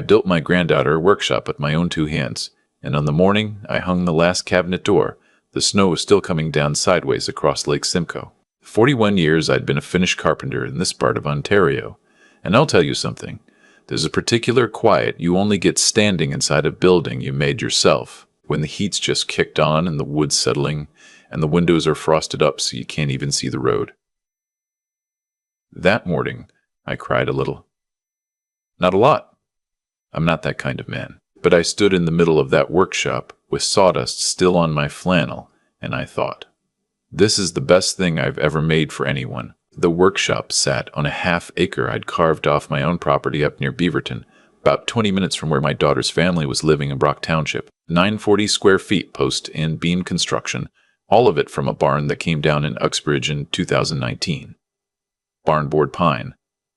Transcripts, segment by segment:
built my granddaughter a workshop with my own 2 hands, and on the morning I hung the last cabinet door, the snow was still coming down sideways across Lake Simcoe. 41 years I'd been a finished carpenter in this part of Ontario, and I'll tell you something. There's a particular quiet you only get standing inside a building you made yourself, when the heat's just kicked on and the wood's settling, and the windows are frosted up so you can't even see the road. That morning, I cried a little. Not a lot. I'm not that kind of man. But I stood in the middle of that workshop with sawdust still on my flannel, and I thought, this is the best thing I've ever made for anyone. The workshop sat on a half-acre I'd carved off my own property up near Beaverton, about 20 minutes from where my daughter's family was living in Brock Township. 940 square feet post and beam construction, all of it from a barn that came down in Uxbridge in 2019. Barnboard pine.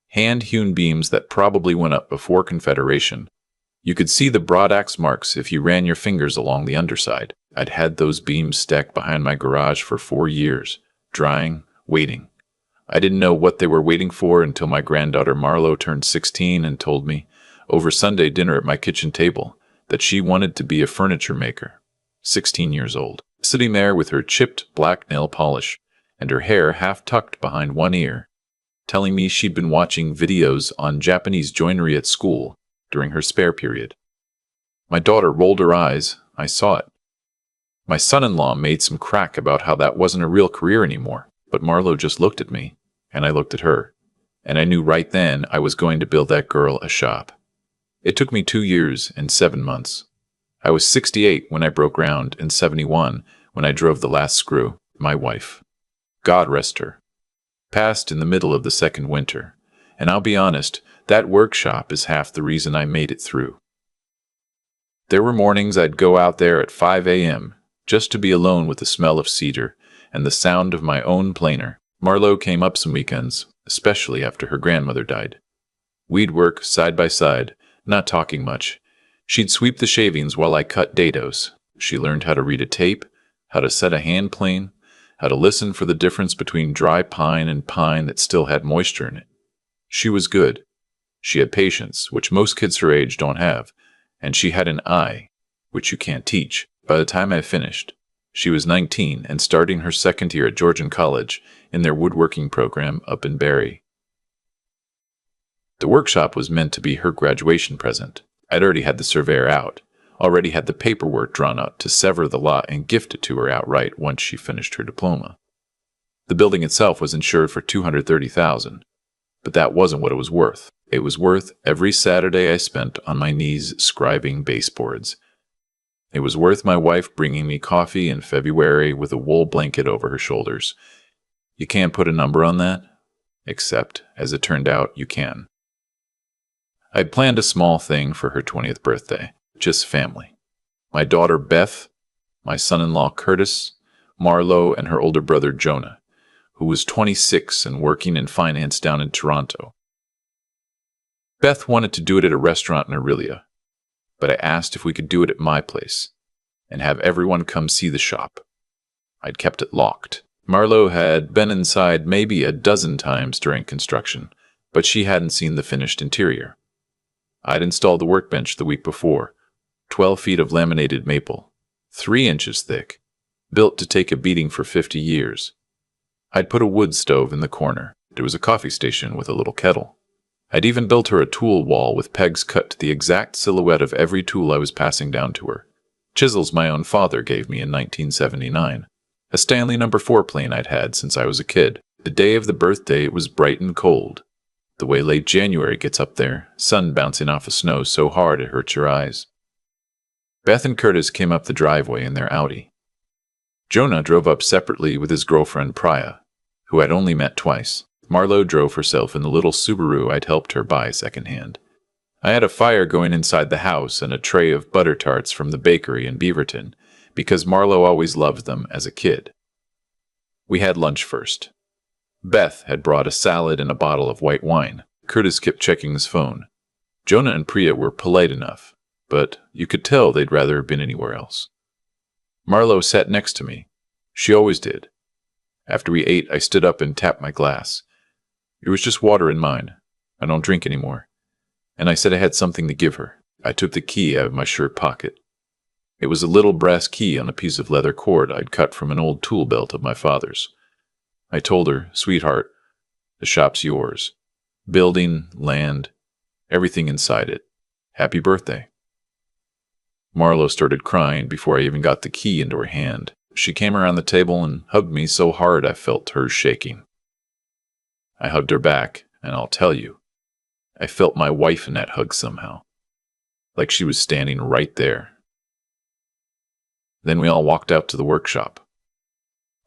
Hand-hewn beams that probably went up before Confederation. You could see the broad axe marks if you ran your fingers along the underside. I'd had those beams stacked behind my garage for 4 years, drying, waiting. I didn't know what they were waiting for until my granddaughter Marlo turned 16 and told me, over Sunday dinner at my kitchen table, that she wanted to be a furniture maker. 16 years old, sitting there with her chipped black nail polish and her hair half tucked behind one ear, telling me she'd been watching videos on Japanese joinery at school during her spare period. My daughter rolled her eyes. I saw it. My son-in-law made some crack about how that wasn't a real career anymore, but Marlo just looked at me, and I looked at her, and I knew right then I was going to build that girl a shop. It took me 2 years and 7 months. I was 68 when I broke ground and 71 when I drove the last screw. My wife, God rest her, passed in the middle of the second winter, and I'll be honest, that workshop is half the reason I made it through. There were mornings I'd go out there at 5 a.m. just to be alone with the smell of cedar and the sound of my own planer. Marlo came up some weekends, especially after her grandmother died. We'd work side by side, not talking much. She'd sweep the shavings while I cut dados. She learned how to read a tape, how to set a hand plane, how to listen for the difference between dry pine and pine that still had moisture in it. She was good. She had patience, which most kids her age don't have, and she had an eye, which you can't teach. By the time I finished, she was 19 and starting her second year at Georgian College in their woodworking program up in Barrie. The workshop was meant to be her graduation present. I'd already had the surveyor out, already had the paperwork drawn up to sever the lot and gift it to her outright once she finished her diploma. The building itself was insured for $230,000, but that wasn't what it was worth. It was worth every Saturday I spent on my knees scribing baseboards. It was worth my wife bringing me coffee in February with a wool blanket over her shoulders. You can't put a number on that, except, as it turned out, you can. I'd planned a small thing for her 20th birthday, just family. My daughter Beth, my son-in-law Curtis, Marlo, and her older brother Jonah, who was 26 and working in finance down in Toronto. Beth wanted to do it at a restaurant in Aurelia, but I asked if we could do it at my place and have everyone come see the shop. I'd kept it locked. Marlo had been inside maybe a dozen times during construction, but she hadn't seen the finished interior. I'd installed the workbench the week before, 12 feet of laminated maple, 3 inches thick, built to take a beating for 50 years. I'd put a wood stove in the corner. There was a coffee station with a little kettle. I'd even built her a tool wall with pegs cut to the exact silhouette of every tool I was passing down to her. Chisels my own father gave me in 1979. A Stanley No. 4 plane I'd had since I was a kid. The day of the birthday it was bright and cold. The way late January gets up there, sun bouncing off of snow so hard it hurts your eyes. Beth and Curtis came up the driveway in their Audi. Jonah drove up separately with his girlfriend Priya, who I'd only met twice. Marlo drove herself in the little Subaru I'd helped her buy secondhand. I had a fire going inside the house and a tray of butter tarts from the bakery in Beaverton, because Marlo always loved them as a kid. We had lunch first. Beth had brought a salad and a bottle of white wine. Curtis kept checking his phone. Jonah and Priya were polite enough, but you could tell they'd rather have been anywhere else. Marlo sat next to me. She always did. After we ate, I stood up and tapped my glass. It was just water in mine. I don't drink anymore. and I said I had something to give her. I took the key out of my shirt pocket. It was a little brass key on a piece of leather cord I'd cut from an old tool belt of my father's. I told her, "Sweetheart, the shop's yours. Building, land, everything inside it. Happy birthday." Marlo started crying before I even got the key into her hand. She came around the table and hugged me so hard I felt hers shaking. I hugged her back, and I'll tell you, I felt my wife in that hug somehow, like she was standing right there. Then we all walked out to the workshop.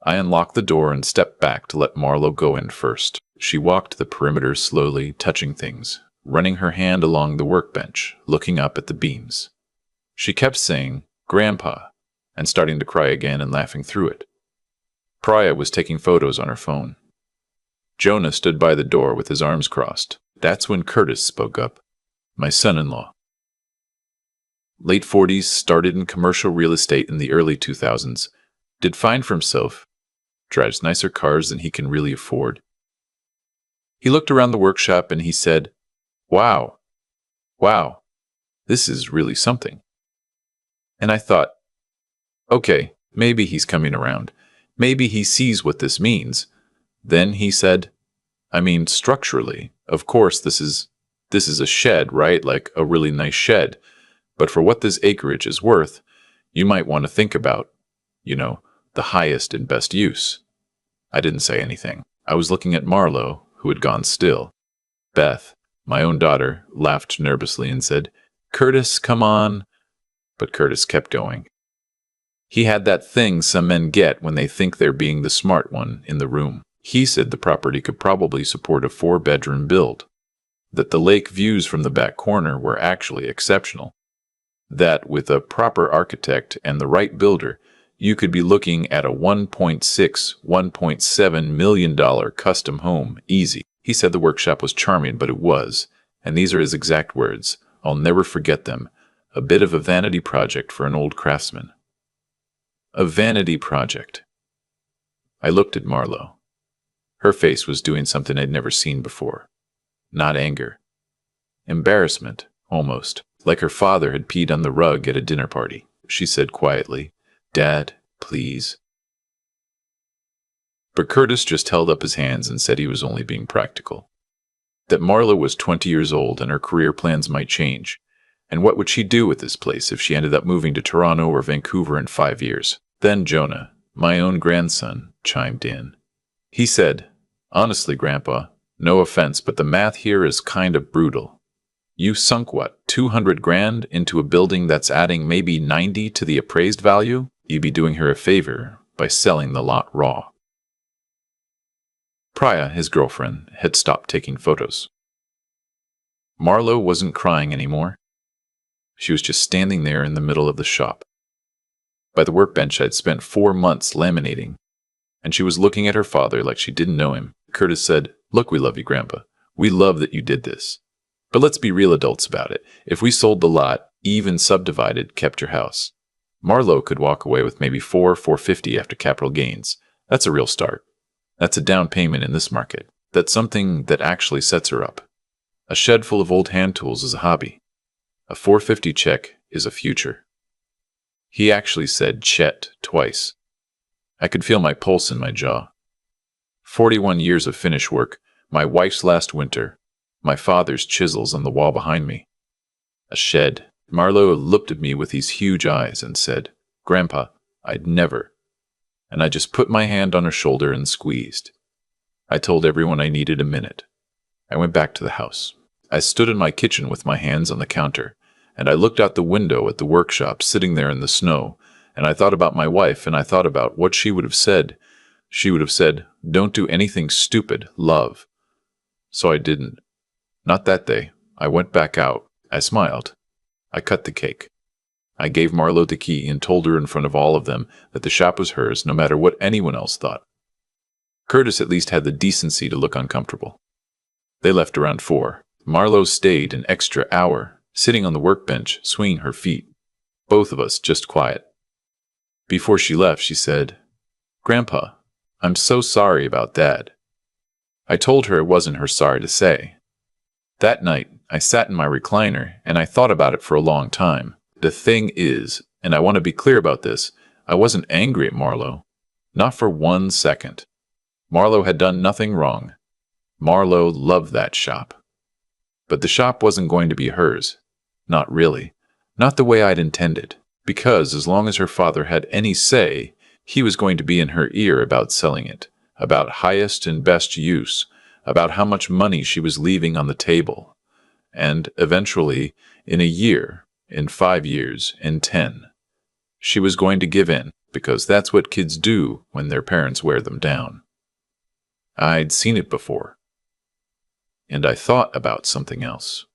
I unlocked the door and stepped back to let Marlo go in first. She walked the perimeter slowly, touching things, running her hand along the workbench, looking up at the beams. She kept saying, "Grandpa," and starting to cry again and laughing through it. Priya was taking photos on her phone. Jonah stood by the door with his arms crossed. That's when Curtis spoke up. My son-in-law. Late 40s, started in commercial real estate in the early 2000s. Did fine for himself. Drives nicer cars than he can really afford. He looked around the workshop and he said, Wow, this is really something." And I thought, okay, maybe he's coming around. Maybe he sees what this means. Then he said, structurally, of course this is a shed, right? Like a really nice shed. But for what this acreage is worth, you might want to think about, the highest and best use. I didn't say anything. I was looking at Marlo, who had gone still. Beth, my own daughter, laughed nervously and said, "Curtis, come on." But Curtis kept going. He had that thing some men get when they think they're being the smart one in the room. He said the property could probably support a 4-bedroom build, that the lake views from the back corner were actually exceptional, that with a proper architect and the right builder, you could be looking at a $1.6, $1.7 million custom home easy. He said the workshop was charming, but it was, and these are his exact words, I'll never forget them, a bit of a vanity project for an old craftsman. A vanity project. I looked at Marlo. Her face was doing something I'd never seen before. Not anger. Embarrassment, almost, like her father had peed on the rug at a dinner party. She said quietly, "Dad, please." But Curtis just held up his hands and said he was only being practical. That Marlo was 20 years old and her career plans might change. And what would she do with this place if she ended up moving to Toronto or Vancouver in 5 years? Then Jonah, my own grandson, chimed in. He said, "Honestly, Grandpa, no offense, but the math here is kind of brutal. You sunk, 200 grand into a building that's adding maybe 90 to the appraised value? You'd be doing her a favor by selling the lot raw." Priya, his girlfriend, had stopped taking photos. Marlo wasn't crying anymore. She was just standing there in the middle of the shop. By the workbench I'd spent 4 months laminating, and she was looking at her father like she didn't know him. Curtis said, "Look, we love you, Grandpa. We love that you did this. But let's be real adults about it. If we sold the lot, even subdivided, kept your house, Marlo could walk away with maybe $450 after capital gains. That's a real start. That's a down payment in this market. That's something that actually sets her up. A shed full of old hand tools is a hobby. A $450 check is a future." He actually said Chet twice. I could feel my pulse in my jaw. 41 years of finish work, my wife's last winter, my father's chisels on the wall behind me. A shed. Marlo looked at me with these huge eyes and said, "Grandpa, I'd never." And I just put my hand on her shoulder and squeezed. I told everyone I needed a minute. I went back to the house. I stood in my kitchen with my hands on the counter, and I looked out the window at the workshop sitting there in the snow, and I thought about my wife, and I thought about what she would have said. She would have said, "Don't do anything stupid, love." So I didn't. Not that day. I went back out. I smiled. I cut the cake. I gave Marlo the key and told her in front of all of them that the shop was hers no matter what anyone else thought. Curtis at least had the decency to look uncomfortable. They left around 4. Marlo stayed an extra hour, sitting on the workbench, swinging her feet. Both of us just quiet. Before she left, she said, "Grandpa, I'm so sorry about Dad." I told her it wasn't her sorry to say. That night, I sat in my recliner, and I thought about it for a long time. The thing is, and I want to be clear about this, I wasn't angry at Marlowe. Not for 1 second. Marlowe had done nothing wrong. Marlowe loved that shop. But the shop wasn't going to be hers. Not really. Not the way I'd intended. Because as long as her father had any say, he was going to be in her ear about selling it, about highest and best use, about how much money she was leaving on the table. And eventually, in a year, in 5 years, in 10, she was going to give in, because that's what kids do when their parents wear them down. I'd seen it before. And I thought about something else.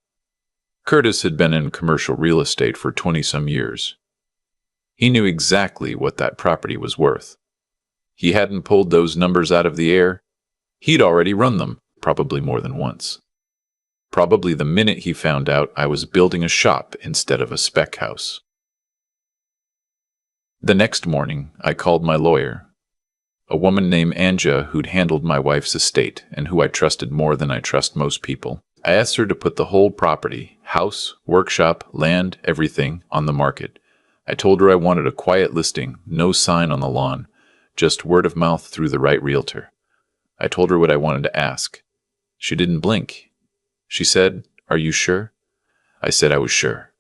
Curtis had been in commercial real estate for 20-some years. He knew exactly what that property was worth. He hadn't pulled those numbers out of the air. He'd already run them, probably more than once. Probably the minute he found out I was building a shop instead of a spec house. The next morning, I called my lawyer, a woman named Anja who'd handled my wife's estate and who I trusted more than I trust most people. I asked her to put the whole property, house, workshop, land, everything, on the market. I told her I wanted a quiet listing, no sign on the lawn, just word of mouth through the right realtor. I told her what I wanted to ask. She didn't blink. She said, "Are you sure?" I said I was sure.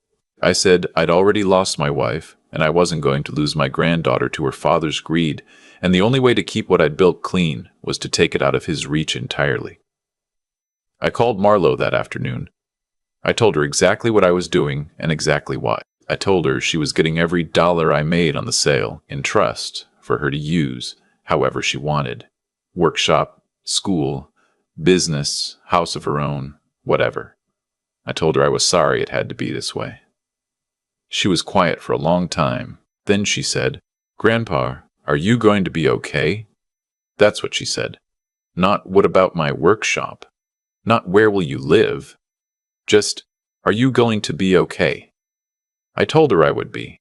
I said I'd already lost my wife, and I wasn't going to lose my granddaughter to her father's greed, and the only way to keep what I'd built clean was to take it out of his reach entirely. I called Marlowe that afternoon. I told her exactly what I was doing and exactly why. I told her she was getting every dollar I made on the sale in trust for her to use however she wanted. Workshop, school, business, house of her own, whatever. I told her I was sorry it had to be this way. She was quiet for a long time. Then she said, "Grandpa, are you going to be okay?" That's what she said. Not, "What about my workshop?" Not, "Where will you live?" Just, "Are you going to be okay?" I told her I would be.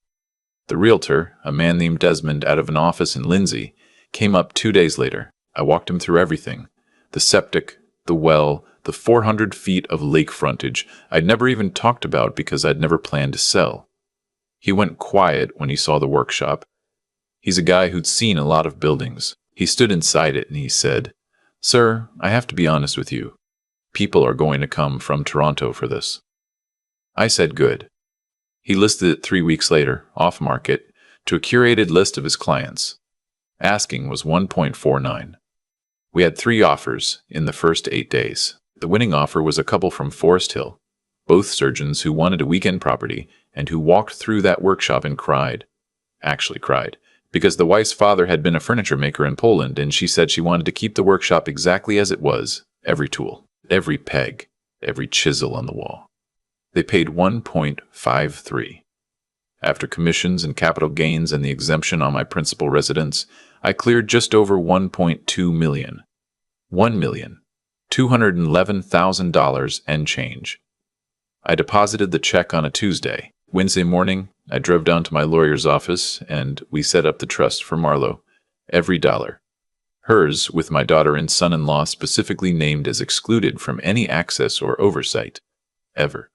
The realtor, a man named Desmond out of an office in Lindsay, came up 2 days later. I walked him through everything. The septic, the well, the 400 feet of lake frontage I'd never even talked about because I'd never planned to sell. He went quiet when he saw the workshop. He's a guy who'd seen a lot of buildings. He stood inside it and he said, "Sir, I have to be honest with you. People are going to come from Toronto for this." I said, "Good." He listed it 3 weeks later, off-market, to a curated list of his clients. Asking was 1.49. We had 3 offers in the first 8 days. The winning offer was a couple from Forest Hill, both surgeons who wanted a weekend property and who walked through that workshop and cried. Actually cried, because the wife's father had been a furniture maker in Poland, and she said she wanted to keep the workshop exactly as it was, every tool, every peg, every chisel on the wall. They paid 1.53. After commissions and capital gains and the exemption on my principal residence, I cleared just over $1.2 million. $1,211,000 and change. I deposited the check on a Tuesday. Wednesday morning, I drove down to my lawyer's office and we set up the trust for Marlowe. Every dollar. Hers, with my daughter and son-in-law specifically named as excluded from any access or oversight. Ever.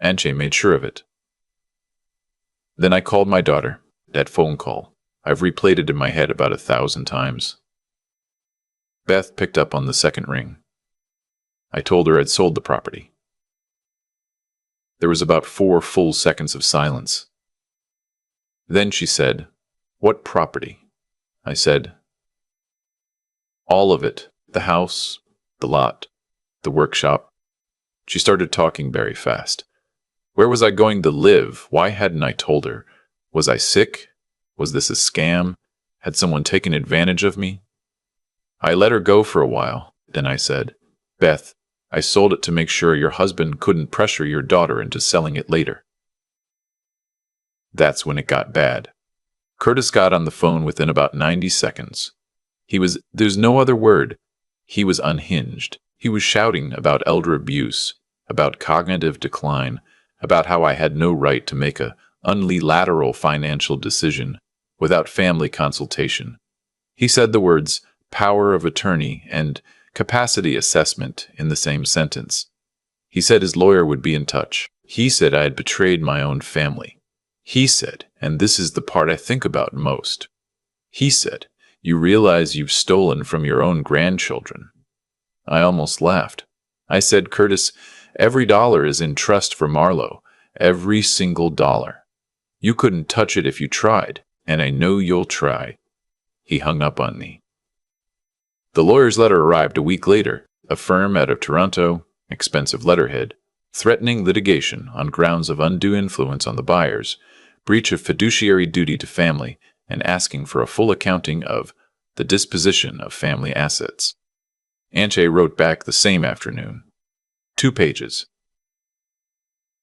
Anche made sure of it. Then I called my daughter. That phone call. I've replayed it in my head about 1,000 times. Beth picked up on the second ring. I told her I'd sold the property. There was about 4 full seconds of silence. Then she said, "What property?" I said, "All of it. The house, the lot, the workshop." She started talking very fast. Where was I going to live? Why hadn't I told her? Was I sick? Was this a scam? Had someone taken advantage of me? I let her go for a while. Then I said, "Beth, I sold it to make sure your husband couldn't pressure your daughter into selling it later." That's when it got bad. Curtis got on the phone within about 90 seconds. There's no other word. He was unhinged. He was shouting about elder abuse, about cognitive decline, about how I had no right to make a unilateral financial decision without family consultation. He said the words power of attorney and capacity assessment in the same sentence. He said his lawyer would be in touch. He said I had betrayed my own family. He said, and this is the part I think about most, he said, you realize you've stolen from your own grandchildren. I almost laughed. I said, Curtis, every dollar is in trust for Marlo. Every single dollar. You couldn't touch it if you tried, and I know you'll try. He hung up on me. The lawyer's letter arrived a week later, a firm out of Toronto, expensive letterhead, threatening litigation on grounds of undue influence on the buyers, breach of fiduciary duty to family, and asking for a full accounting of the disposition of family assets. Anche wrote back the same afternoon. 2 pages.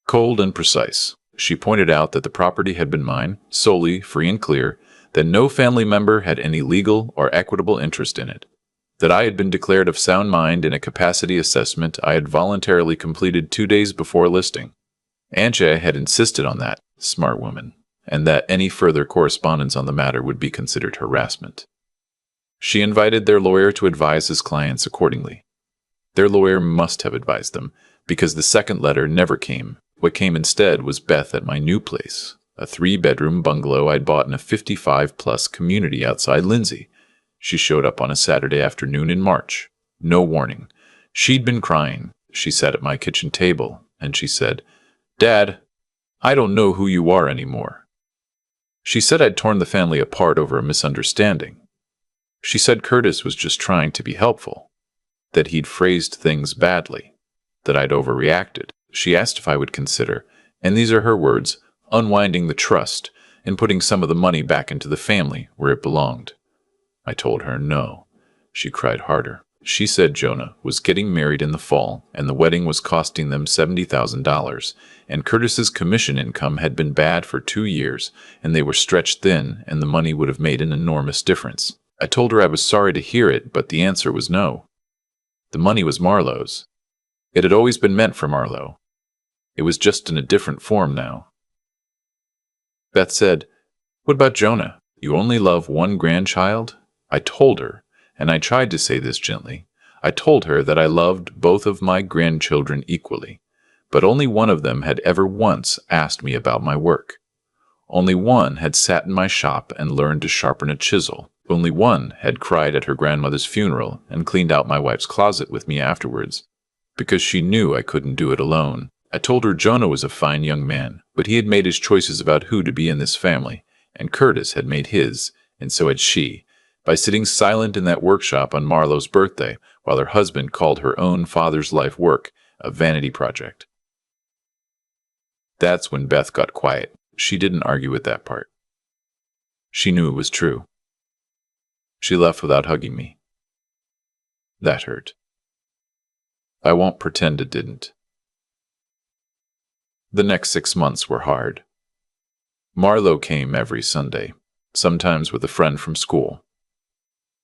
Cold and precise. She pointed out that the property had been mine, solely, free and clear, that no family member had any legal or equitable interest in it, that I had been declared of sound mind in a capacity assessment I had voluntarily completed 2 days before listing. Anche had insisted on that, smart woman, and that any further correspondence on the matter would be considered harassment. She invited their lawyer to advise his clients accordingly. Their lawyer must have advised them, because the second letter never came. What came instead was Beth at my new place, a 3-bedroom bungalow I'd bought in a 55-plus community outside Lindsay. She showed up on a Saturday afternoon in March. No warning. She'd been crying. She sat at my kitchen table, and she said, Dad, I don't know who you are anymore. She said I'd torn the family apart over a misunderstanding. She said Curtis was just trying to be helpful, that he'd phrased things badly, that I'd overreacted. She asked if I would consider, and these are her words, unwinding the trust and putting some of the money back into the family where it belonged. I told her no. She cried harder. She said Jonah was getting married in the fall, and the wedding was costing them $70,000, and Curtis's commission income had been bad for 2 years, and they were stretched thin, and the money would have made an enormous difference. I told her I was sorry to hear it, but the answer was no. The money was Marlo's. It had always been meant for Marlo. It was just in a different form now. Beth said, What about Jonah? You only love one grandchild? I told her, and I tried to say this gently, I told her that I loved both of my grandchildren equally, but only one of them had ever once asked me about my work. Only one had sat in my shop and learned to sharpen a chisel. Only one had cried at her grandmother's funeral and cleaned out my wife's closet with me afterwards, because she knew I couldn't do it alone. I told her Jonah was a fine young man, but he had made his choices about who to be in this family, and Curtis had made his, and so had she, by sitting silent in that workshop on Marlo's birthday while her husband called her own father's life work a vanity project. That's when Beth got quiet. She didn't argue with that part. She knew it was true. She left without hugging me. That hurt. I won't pretend it didn't. The next 6 months were hard. Marlo came every Sunday, sometimes with a friend from school.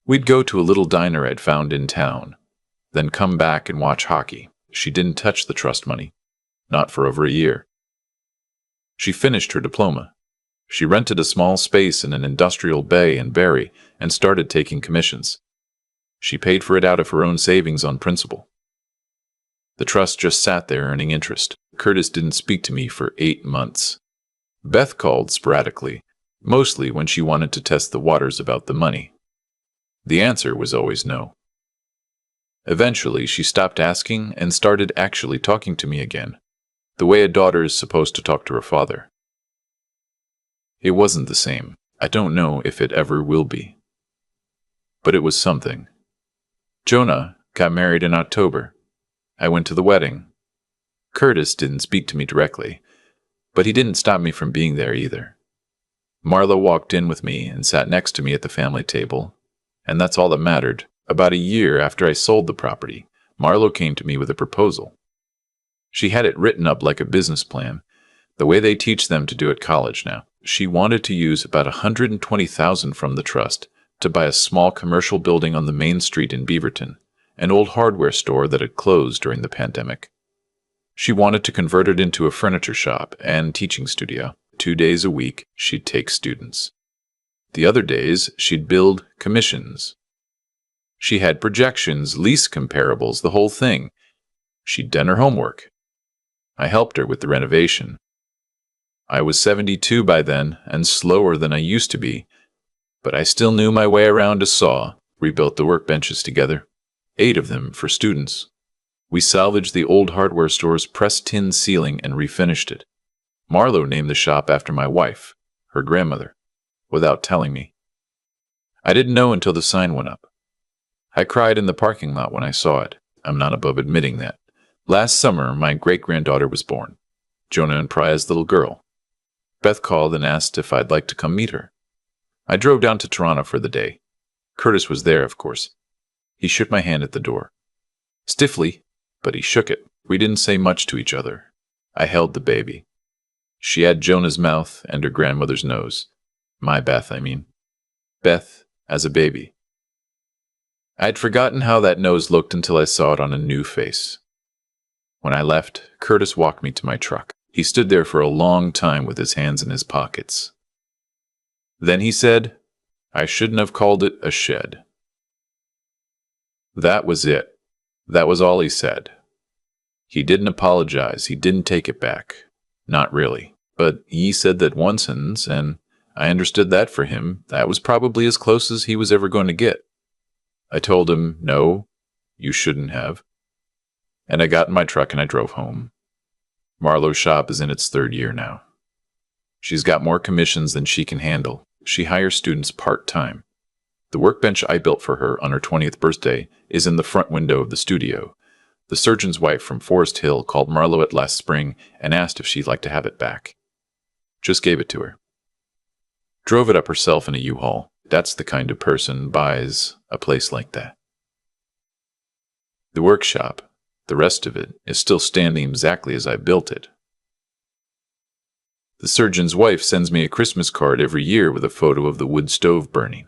We'd go to a little diner I'd found in town, then come back and watch hockey. She didn't touch the trust money, not for over a year. She finished her diploma. She rented a small space in an industrial bay in Barrie and started taking commissions. She paid for it out of her own savings on principal. The trust just sat there earning interest. Curtis didn't speak to me for 8 months. Beth called sporadically, mostly when she wanted to test the waters about the money. The answer was always no. Eventually, she stopped asking and started actually talking to me again, the way a daughter is supposed to talk to her father. It wasn't the same. I don't know if it ever will be. But it was something. Jonah got married in October. I went to the wedding. Curtis didn't speak to me directly, but he didn't stop me from being there either. Marlo walked in with me and sat next to me at the family table, and that's all that mattered. About a year after I sold the property, Marlo came to me with a proposal. She had it written up like a business plan, the way they teach them to do at college now. She wanted to use about $120,000 from the trust to buy a small commercial building on the main street in Beaverton, an old hardware store that had closed during the pandemic. She wanted to convert it into a furniture shop and teaching studio. 2 days a week, she'd take students. The other days, she'd build commissions. She had projections, lease comparables, the whole thing. She'd done her homework, I helped her with the renovation. I was 72 by then and slower than I used to be, but I still knew my way around a saw. We built the workbenches together, 8 of them for students. We salvaged the old hardware store's pressed tin ceiling and refinished it. Marlo named the shop after my wife, her grandmother, without telling me. I didn't know until the sign went up. I cried in the parking lot when I saw it. I'm not above admitting that. Last summer, my great-granddaughter was born, Jonah and Priya's little girl. Beth called and asked if I'd like to come meet her. I drove down to Toronto for the day. Curtis was there, of course. He shook my hand at the door. Stiffly, but he shook it. We didn't say much to each other. I held the baby. She had Jonah's mouth and her grandmother's nose. My Beth, I mean. Beth as a baby. I'd forgotten how that nose looked until I saw it on a new face. When I left, Curtis walked me to my truck. He stood there for a long time with his hands in his pockets. Then he said, I shouldn't have called it a shed. That was it. That was all he said. He didn't apologize. He didn't take it back. Not really. But he said that one sentence, and I understood that for him, that was probably as close as he was ever going to get. I told him, no, you shouldn't have. And I got in my truck and I drove home. Marlo's shop is in its 3rd year now. She's got more commissions than she can handle. She hires students part-time. The workbench I built for her on her 20th birthday is in the front window of the studio. The surgeon's wife from Forest Hill called Marlo it last spring and asked if she'd like to have it back. Just gave it to her. Drove it up herself in a U-Haul. That's the kind of person buys a place like that. The workshop, the rest of it, is still standing exactly as I built it. The surgeon's wife sends me a Christmas card every year with a photo of the wood stove burning.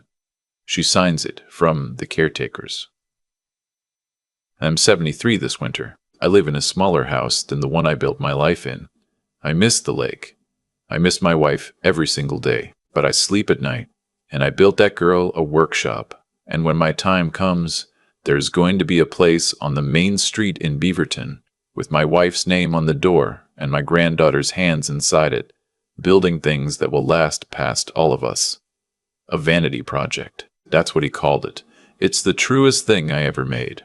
She signs it, from the caretakers. I'm 73 this winter. I live in a smaller house than the one I built my life in. I miss the lake. I miss my wife every single day, but I sleep at night, and I built that girl a workshop, and when my time comes, there's going to be a place on the main street in Beaverton, with my wife's name on the door and my granddaughter's hands inside it, building things that will last past all of us. A vanity project. That's what he called it. It's the truest thing I ever made.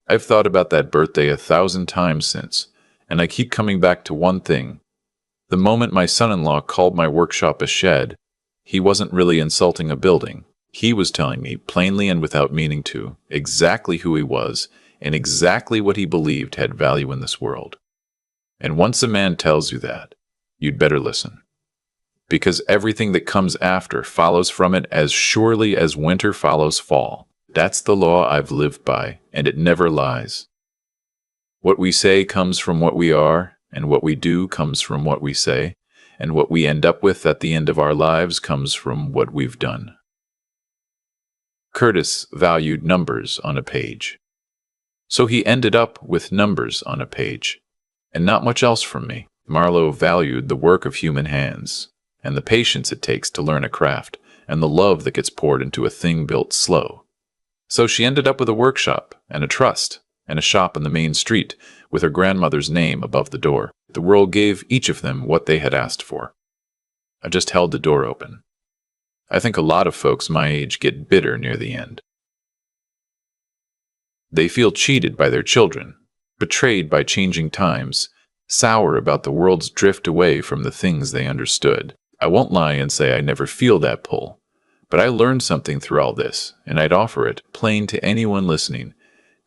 I've thought about that birthday 1,000 times since, and I keep coming back to one thing. The moment my son-in-law called my workshop a shed, he wasn't really insulting a building. He was telling me, plainly and without meaning to, exactly who he was and exactly what he believed had value in this world. And once a man tells you that, you'd better listen. Because everything that comes after follows from it as surely as winter follows fall. That's the law I've lived by, and it never lies. What we say comes from what we are, and what we do comes from what we say, and what we end up with at the end of our lives comes from what we've done. Curtis valued numbers on a page. So he ended up with numbers on a page, and not much else from me. Marlo valued the work of human hands, and the patience it takes to learn a craft, and the love that gets poured into a thing built slow. So she ended up with a workshop, and a trust, and a shop on the main street, with her grandmother's name above the door. The world gave each of them what they had asked for. I just held the door open. I think a lot of folks my age get bitter near the end. They feel cheated by their children, betrayed by changing times, sour about the world's drift away from the things they understood. I won't lie and say I never feel that pull, but I learned something through all this, and I'd offer it plain to anyone listening.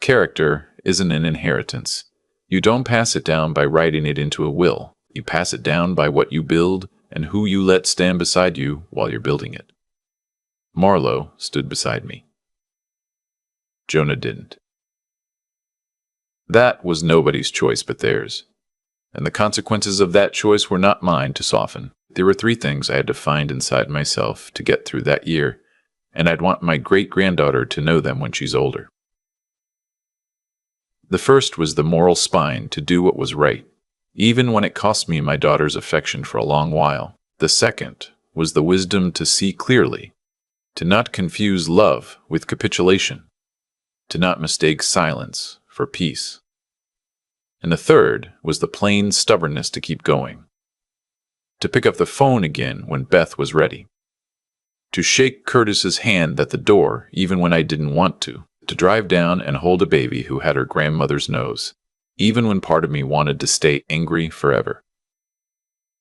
Character isn't an inheritance. You don't pass it down by writing it into a will. You pass it down by what you build and who you let stand beside you while you're building it. Marlo stood beside me. Jonah didn't. That was nobody's choice but theirs, and the consequences of that choice were not mine to soften. There were 3 things I had to find inside myself to get through that year, and I'd want my great-granddaughter to know them when she's older. The first was the moral spine to do what was right, even when it cost me my daughter's affection for a long while. The second was the wisdom to see clearly, to not confuse love with capitulation, to not mistake silence for peace. And the third was the plain stubbornness to keep going. To pick up the phone again when Beth was ready. To shake Curtis's hand at the door even when I didn't want to. To drive down and hold a baby who had her grandmother's nose, even when part of me wanted to stay angry forever.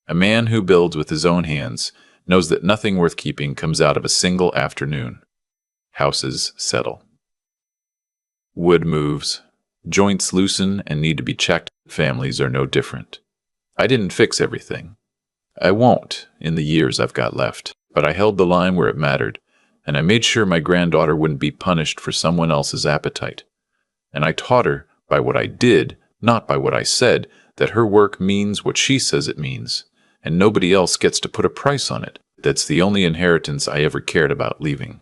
A man who builds with his own hands knows that nothing worth keeping comes out of a single afternoon. Houses settle. Wood moves. Joints loosen and need to be checked. Families are no different. I didn't fix everything. I won't in the years I've got left, but I held the line where it mattered, and I made sure my granddaughter wouldn't be punished for someone else's appetite. And I taught her, by what I did, not by what I said, that her work means what she says it means, and nobody else gets to put a price on it. That's the only inheritance I ever cared about leaving.